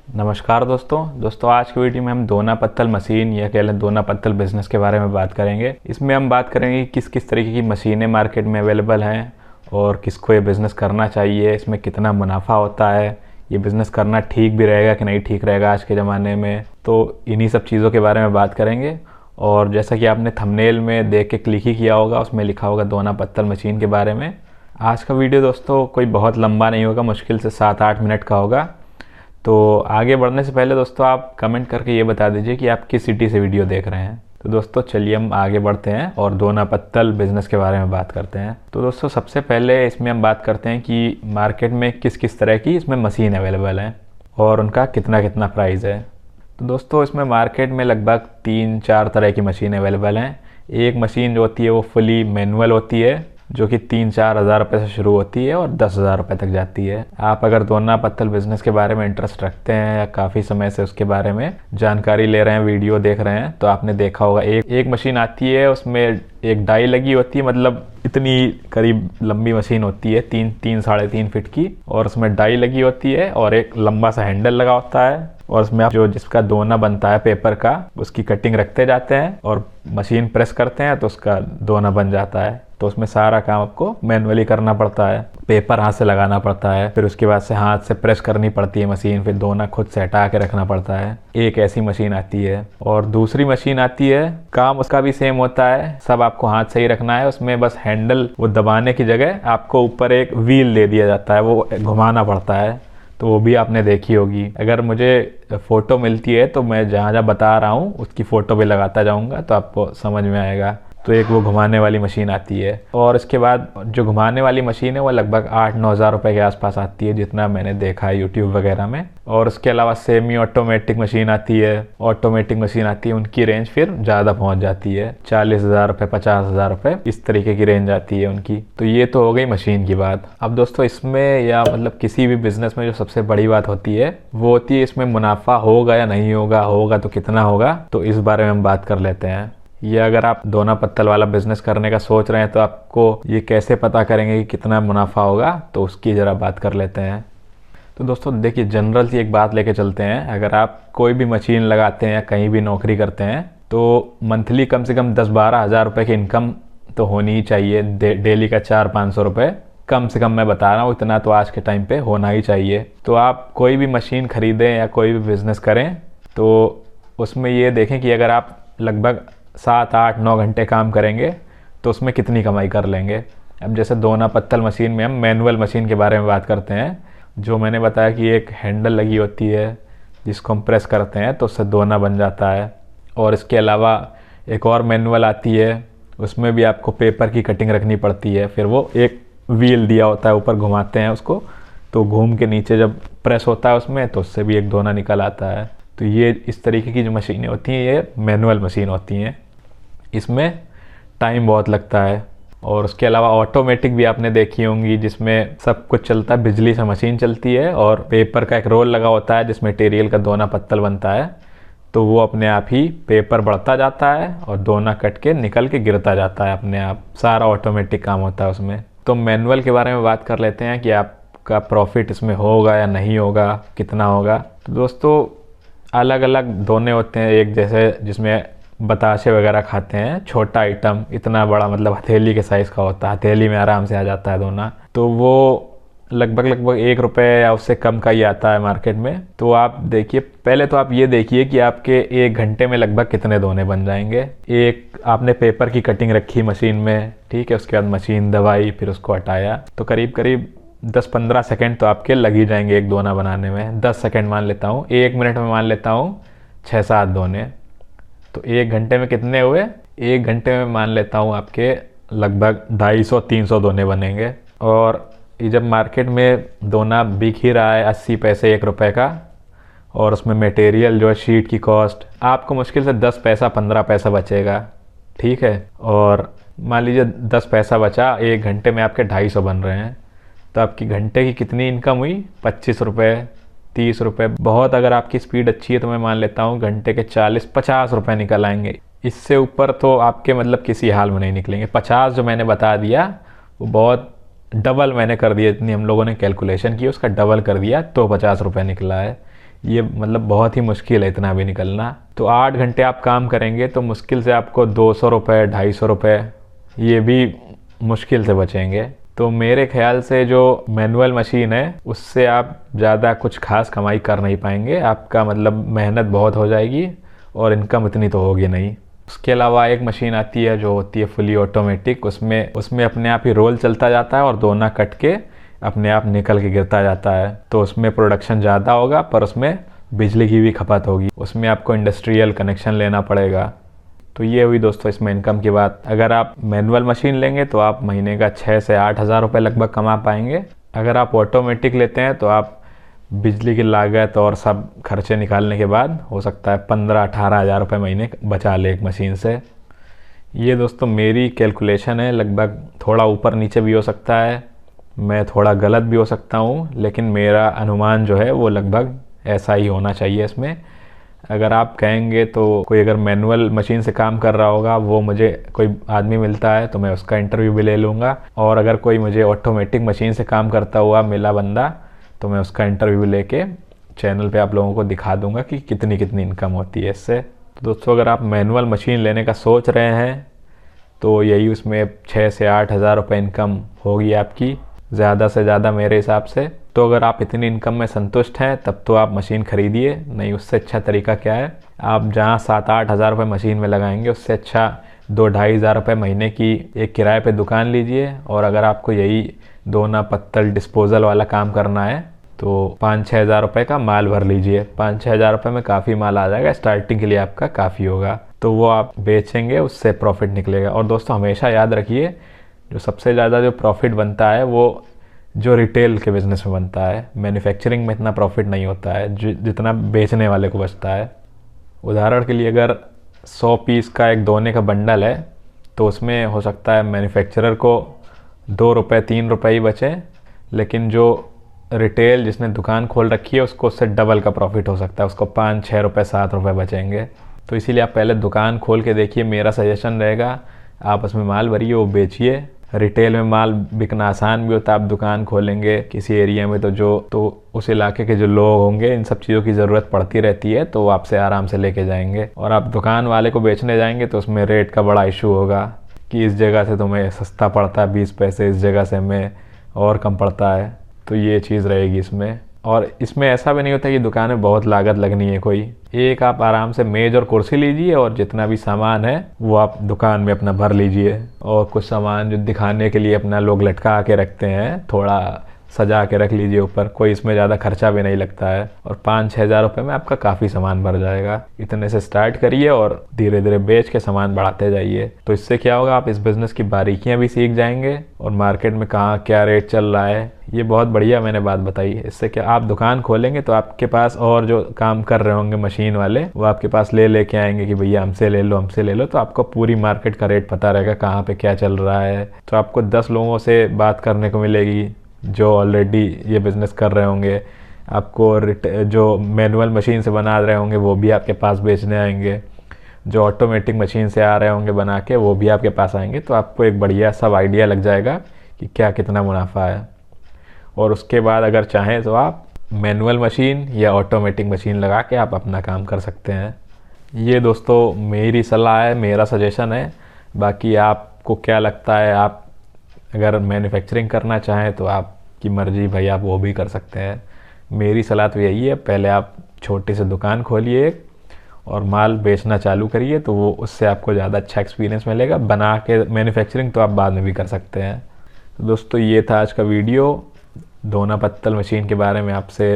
नमस्कार दोस्तों आज की वीडियो में हम दोना पत्तल मशीन या कह लें दोना पत्तल बिज़नेस के बारे में बात करेंगे। इसमें हम बात करेंगे किस किस तरीके की मशीनें मार्केट में अवेलेबल हैं और किसको ये बिज़नेस करना चाहिए, इसमें कितना मुनाफा होता है, ये बिज़नेस करना ठीक भी रहेगा कि नहीं ठीक रहेगा आज के ज़माने में। तो इन्हीं सब चीज़ों के बारे में बात करेंगे। और जैसा कि आपने थंबनेल में देख के क्लिक ही किया होगा, उसमें लिखा होगा दोना पत्तल मशीन के बारे में। आज का वीडियो दोस्तों कोई बहुत लंबा नहीं होगा, मुश्किल से 7-8 मिनट का होगा। तो आगे बढ़ने से पहले दोस्तों आप कमेंट करके ये बता दीजिए कि आप किस सिटी से वीडियो देख रहे हैं। तो दोस्तों चलिए हम आगे बढ़ते हैं और दोना पत्तल बिज़नेस के बारे में बात करते हैं। तो दोस्तों सबसे पहले इसमें हम बात करते हैं कि मार्केट में किस किस तरह की इसमें मशीन अवेलेबल है और उनका कितना कितना प्राइस है। तो दोस्तों इसमें मार्केट में लगभग 3-4 तरह की मशीन अवेलेबल हैं। एक मशीन जो होती है वो फुली मैनुअल होती है, जो कि 3-4 हज़ार रुपये से शुरू होती है और 10,000 रुपये तक जाती है। आप अगर दोना पत्तल बिज़नेस के बारे में इंटरेस्ट रखते हैं या काफ़ी समय से उसके बारे में जानकारी ले रहे हैं, वीडियो देख रहे हैं, तो आपने देखा होगा एक मशीन आती है, उसमें एक डाई लगी होती है, मतलब इतनी करीब लंबी मशीन होती है, 3-3.5 फीट की, और उसमें डाई लगी होती है और एक लंबा सा हैंडल लगा होता है। और उसमें आप जो जिसका दोना बनता है पेपर का, उसकी कटिंग रखते जाते हैं और मशीन प्रेस करते हैं तो उसका दोना बन जाता है। तो उसमें सारा काम आपको मैनुअली करना पड़ता है, पेपर हाथ से लगाना पड़ता है, फिर उसके बाद से हाथ से प्रेस करनी पड़ती है मशीन, फिर दोना खुद से हटा के रखना पड़ता है। एक ऐसी मशीन आती है। और दूसरी मशीन आती है, काम उसका भी सेम होता है, सब आपको हाथ से ही रखना है। उसमें बस हैंडल वो दबाने की जगह आपको ऊपर एक व्हील दे दिया जाता है, वो घुमाना पड़ता है। तो वो भी आपने देखी होगी। अगर मुझे फ़ोटो मिलती है तो मैं जहाँ जहाँ बता रहा हूँ उसकी फ़ोटो भी लगाता जाऊँगा तो आपको समझ में आएगा। तो एक वो घुमाने वाली मशीन आती है। और इसके बाद जो घुमाने वाली मशीन है वो लगभग 8-9 हज़ार रुपये के आसपास आती है, जितना मैंने देखा है यूट्यूब वगैरह में। और उसके अलावा सेमी ऑटोमेटिक मशीन आती है, ऑटोमेटिक मशीन आती है, उनकी रेंज फिर ज़्यादा पहुँच जाती है, 40,000 रुपये, 50,000 रुपये, इस तरीके की रेंज आती है उनकी। तो ये तो हो गई मशीन की बात। अब दोस्तों इसमें या मतलब किसी भी बिज़नेस में जो सबसे बड़ी बात होती है वो होती है इसमें मुनाफा होगा या नहीं होगा, होगा तो कितना होगा। तो इस बारे में हम बात कर लेते हैं। ये अगर आप दोना पत्तल वाला बिज़नेस करने का सोच रहे हैं तो आपको ये कैसे पता करेंगे कि कितना मुनाफा होगा, तो उसकी ज़रा बात कर लेते हैं। तो दोस्तों देखिए, जनरल सी एक बात लेके चलते हैं। अगर आप कोई भी मशीन लगाते हैं या कहीं भी नौकरी करते हैं तो मंथली कम से कम 10-12 हज़ार रुपये की इनकम तो होनी ही चाहिए। डेली का 400-500 रुपये कम से कम, मैं बता रहा हूँ, इतना तो आज के टाइम पे होना ही चाहिए। तो आप कोई भी मशीन ख़रीदें या कोई भी बिज़नेस करें तो उसमें ये देखें कि अगर आप लगभग 7-8-9 घंटे काम करेंगे तो उसमें कितनी कमाई कर लेंगे। अब जैसे दोना पत्तल मशीन में हम मैनुअल मशीन के बारे में बात करते हैं, जो मैंने बताया कि एक हैंडल लगी होती है जिसको हम प्रेस करते हैं तो उससे दोना बन जाता है। और इसके अलावा एक और मैनुअल आती है, उसमें भी आपको पेपर की कटिंग रखनी पड़ती है, फिर वो एक व्हील दिया होता है, ऊपर घुमाते हैं उसको, तो घूम के नीचे जब प्रेस होता है उसमें तो उससे भी एक दोना निकल आता है। तो ये इस तरीके की जो मशीनें होती हैं ये मैनुअल मशीन होती हैं, इसमें टाइम बहुत लगता है। और उसके अलावा ऑटोमेटिक भी आपने देखी होंगी, जिसमें सब कुछ चलता है, बिजली से मशीन चलती है और पेपर का एक रोल लगा होता है जिस मटेरियल का दोना पत्तल बनता है। तो वो अपने आप ही पेपर बढ़ता जाता है और दोना कट के निकल के गिरता जाता है अपने आप, सारा ऑटोमेटिक काम होता है उसमें। तो मैनुअल के बारे में बात कर लेते हैं कि आपका प्रॉफिट इसमें होगा या नहीं होगा, कितना होगा। तो दोस्तों अलग अलग दोने होते हैं। एक जैसे जिसमें बताशे वगैरह खाते हैं, छोटा आइटम, इतना बड़ा मतलब हथेली के साइज़ का होता है, हथेली में आराम से आ जाता है दोना, तो वो लगभग 1 रुपये या उससे कम का ही आता है मार्केट में। तो आप देखिए, पहले तो आप ये देखिए कि आपके 1 घंटे में लगभग कितने दोने बन जाएंगे। एक आपने पेपर की कटिंग रखी मशीन में, ठीक है, उसके बाद मशीन दबाई, फिर उसको हटाया, तो करीब करीब 10-15 सेकेंड तो आपके लग ही जाएंगे एक दोना बनाने में। 10 सेकेंड मान लेता हूँ, 1 मिनट में मान लेता हूँ 6-7 दोने। तो 1 घंटे में कितने हुए? 1 घंटे में मान लेता हूँ आपके लगभग 250-300 दोने बनेंगे। और ये जब मार्केट में दोना बिक ही रहा है 80 पैसे 1 रुपये का, और उसमें मटेरियल जो है शीट की कॉस्ट आपको मुश्किल से 10 पैसा 15 पैसा बचेगा, ठीक है। और मान लीजिए 10 पैसा बचा, 1 घंटे में आपके 250 बन रहे हैं, तो आपकी घंटे की कितनी इनकम हुई? 25 रुपये, 30 रुपये। बहुत अगर आपकी स्पीड अच्छी है तो मैं मान लेता हूँ घंटे के 40-50 रुपये निकल आएंगे। इससे ऊपर तो आपके मतलब किसी हाल में नहीं निकलेंगे। 50 जो मैंने बता दिया वो बहुत डबल मैंने कर दिया, इतनी हम लोगों ने कैलकुलेशन की, उसका डबल कर दिया तो 50 रुपये निकला है। ये मतलब बहुत ही मुश्किल है इतना भी निकलना। तो 8 घंटे आप काम करेंगे तो मुश्किल से आपको 200 रुपये 250 रुपये ये भी मुश्किल से बचेंगे। तो मेरे ख्याल से जो मैनुअल मशीन है उससे आप ज़्यादा कुछ खास कमाई कर नहीं पाएंगे, आपका मतलब मेहनत बहुत हो जाएगी और इनकम इतनी तो होगी नहीं। उसके अलावा एक मशीन आती है जो होती है फुली ऑटोमेटिक, उसमें अपने आप ही रोल चलता जाता है और दोना कट के अपने आप निकल के गिरता जाता है। तो उसमें प्रोडक्शन ज़्यादा होगा पर उसमें बिजली की भी खपत होगी, उसमें आपको इंडस्ट्रियल कनेक्शन लेना पड़ेगा। तो ये हुई दोस्तों इसमें इनकम की बात। अगर आप मैनुअल मशीन लेंगे तो आप महीने का 6 से 8 हज़ार रुपये लगभग कमा पाएंगे। अगर आप ऑटोमेटिक लेते हैं तो आप बिजली की लागत और सब खर्चे निकालने के बाद हो सकता है 15-18 हज़ार रुपये महीने बचा ले एक मशीन से। ये दोस्तों मेरी कैलकुलेशन है, लगभग थोड़ा ऊपर नीचे भी हो सकता है, मैं थोड़ा गलत भी हो सकता हूँ, लेकिन मेरा अनुमान जो है वो लगभग ऐसा ही होना चाहिए इसमें। अगर आप कहेंगे तो कोई अगर मैनुअल मशीन से काम कर रहा होगा वो मुझे कोई आदमी मिलता है तो मैं उसका इंटरव्यू भी ले लूँगा, और अगर कोई मुझे ऑटोमेटिक मशीन से काम करता हुआ मिला बंदा तो मैं उसका इंटरव्यू लेके चैनल पे आप लोगों को दिखा दूँगा कि कितनी कितनी इनकम होती है इससे। तो दोस्तों अगर आप मैनुअल मशीन लेने का सोच रहे हैं तो यही उसमें 6 से 8 हज़ार रुपये इनकम होगी आपकी, ज़्यादा से ज़्यादा मेरे हिसाब से। तो अगर आप इतनी इनकम में संतुष्ट हैं तब तो आप मशीन ख़रीदिए, नहीं उससे अच्छा तरीका क्या है, आप जहां 7-8 हज़ार रुपये मशीन में लगाएंगे उससे अच्छा 2-2.5 हज़ार रुपये महीने की एक किराए पे दुकान लीजिए। और अगर आपको यही दोना पत्तल डिस्पोज़ल वाला काम करना है तो 5-6 हज़ार रुपये का माल भर लीजिए। 5-6 हज़ार रुपये में काफ़ी माल आ जाएगा, स्टार्टिंग के लिए आपका काफ़ी होगा, तो वो आप बेचेंगे उससे प्रॉफिट निकलेगा। और दोस्तों हमेशा याद रखिए जो सबसे ज़्यादा जो प्रॉफिट बनता है वो जो रिटेल के बिज़नेस में बनता है, मैन्युफैक्चरिंग में इतना प्रॉफिट नहीं होता है जितना बेचने वाले को बचता है। उदाहरण के लिए अगर 100 पीस का एक दोने का बंडल है तो उसमें हो सकता है मैन्युफैक्चरर को 2 रुपये 3 रुपये ही बचे, लेकिन जो रिटेल जिसने दुकान खोल रखी है उसको उससे डबल का प्रॉफिट हो सकता है, उसको 5-6 रुपये 7 रुपये बचेंगे। तो इसीलिए आप पहले दुकान खोल के देखिए, मेरा सजेशन रहेगा आप उसमें माल भरिए वो बेचिए। रिटेल में माल बिकना आसान भी होता है, आप दुकान खोलेंगे किसी एरिया में तो उस इलाके के जो लोग होंगे इन सब चीज़ों की ज़रूरत पड़ती रहती है तो वो आपसे आराम से लेके जाएंगे। और आप दुकान वाले को बेचने जाएंगे तो उसमें रेट का बड़ा इशू होगा कि इस जगह से तुम्हें सस्ता पड़ता है 20 पैसे, इस जगह से हमें और कम पड़ता है, तो ये चीज़ रहेगी इसमें। और इसमें ऐसा भी नहीं होता कि दुकान में बहुत लागत लगनी है कोई, एक आप आराम से मेज़ और कुर्सी लीजिए और जितना भी सामान है वो आप दुकान में अपना भर लीजिए। और कुछ सामान जो दिखाने के लिए अपना लोग लटका के रखते हैं थोड़ा सजा के रख लीजिए ऊपर, कोई इसमें ज़्यादा खर्चा भी नहीं लगता है और 5-6 हज़ार रुपये में आपका काफ़ी सामान भर जाएगा। इतने से स्टार्ट करिए और धीरे धीरे बेच के सामान बढ़ाते जाइए। तो इससे क्या होगा, आप इस बिज़नेस की बारीकियां भी सीख जाएंगे और मार्केट में कहाँ क्या रेट चल रहा है, ये बहुत बढ़िया मैंने बात बताई। इससे क्या आप दुकान खोलेंगे तो आपके पास और जो काम कर रहे होंगे मशीन वाले वो आपके पास लेके आएंगे कि भैया हमसे ले लो, तो आपको पूरी मार्केट का रेट पता रहेगा कहाँ पे क्या चल रहा है। तो आपको 10 लोगों से बात करने को मिलेगी जो ऑलरेडी ये बिज़नेस कर रहे होंगे, आपको जो मैनुअल मशीन से बना रहे होंगे वो भी आपके पास बेचने आएंगे, जो ऑटोमेटिक मशीन से आ रहे होंगे बना के वो भी आपके पास आएंगे। तो आपको एक बढ़िया सब आइडिया लग जाएगा कि क्या कितना मुनाफा है। और उसके बाद अगर चाहें तो आप मैनुअल मशीन या ऑटोमेटिक मशीन लगा के आप अपना काम कर सकते हैं। ये दोस्तों मेरी सलाह है, मेरा सजेशन है, बाकी आपको क्या लगता है, आप अगर मैन्युफैक्चरिंग करना चाहें तो आपकी मर्ज़ी भाई, आप वो भी कर सकते हैं। मेरी सलाह तो यही है, पहले आप छोटी सी दुकान खोलिए एक और माल बेचना चालू करिए, तो वो उससे आपको ज़्यादा अच्छा एक्सपीरियंस मिलेगा। बना के मैन्युफैक्चरिंग तो आप बाद में भी कर सकते हैं। तो दोस्तों ये था आज का वीडियो, दोना पत्तल मशीन के बारे में आपसे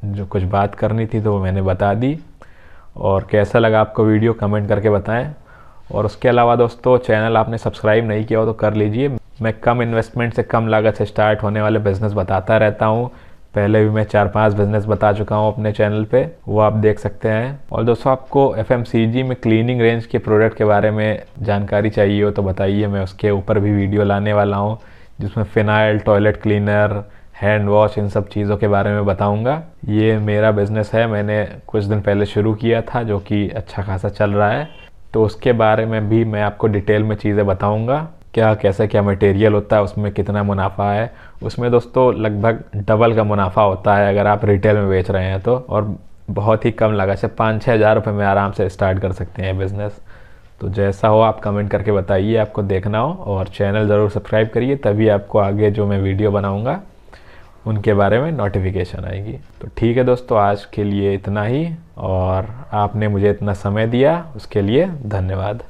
जो कुछ बात करनी थी तो वो मैंने बता दी। और कैसा लगा आपको वीडियो कमेंट करके बताएं। और उसके अलावा दोस्तों चैनल आपने सब्सक्राइब नहीं किया हो तो कर लीजिए। मैं कम इन्वेस्टमेंट से कम लागत से स्टार्ट होने वाले बिज़नेस बताता रहता हूँ, पहले भी मैं 4-5 बिज़नेस बता चुका हूँ अपने चैनल पे, वो आप देख सकते हैं। और दोस्तों आपको FMCG में क्लीनिंग रेंज के प्रोडक्ट के बारे में जानकारी चाहिए हो तो बताइए, मैं उसके ऊपर भी वीडियो लाने वाला हूँ जिसमें phenyl, toilet cleaner, hand wash, इन सब चीज़ों के बारे में बताऊंगा। ये मेरा बिज़नेस है, मैंने कुछ दिन पहले शुरू किया था जो कि अच्छा खासा चल रहा है, तो उसके बारे में भी मैं आपको डिटेल में चीज़ें बताऊंगा, क्या मटेरियल होता है, उसमें कितना मुनाफा है। उसमें दोस्तों लगभग डबल का मुनाफा होता है अगर आप रिटेल में बेच रहे हैं तो। और बहुत ही कम लागत से 5-6 हज़ार रुपये में आराम से स्टार्ट कर सकते हैं बिज़नेस। तो जैसा हो आप कमेंट करके बताइए आपको देखना हो, और चैनल ज़रूर सब्सक्राइब करिए, तभी आपको आगे जो मैं वीडियो बनाऊंगा उनके बारे में नोटिफिकेशन आएगी। तो ठीक है दोस्तों, आज के लिए इतना ही, और आपने मुझे इतना समय दिया उसके लिए धन्यवाद।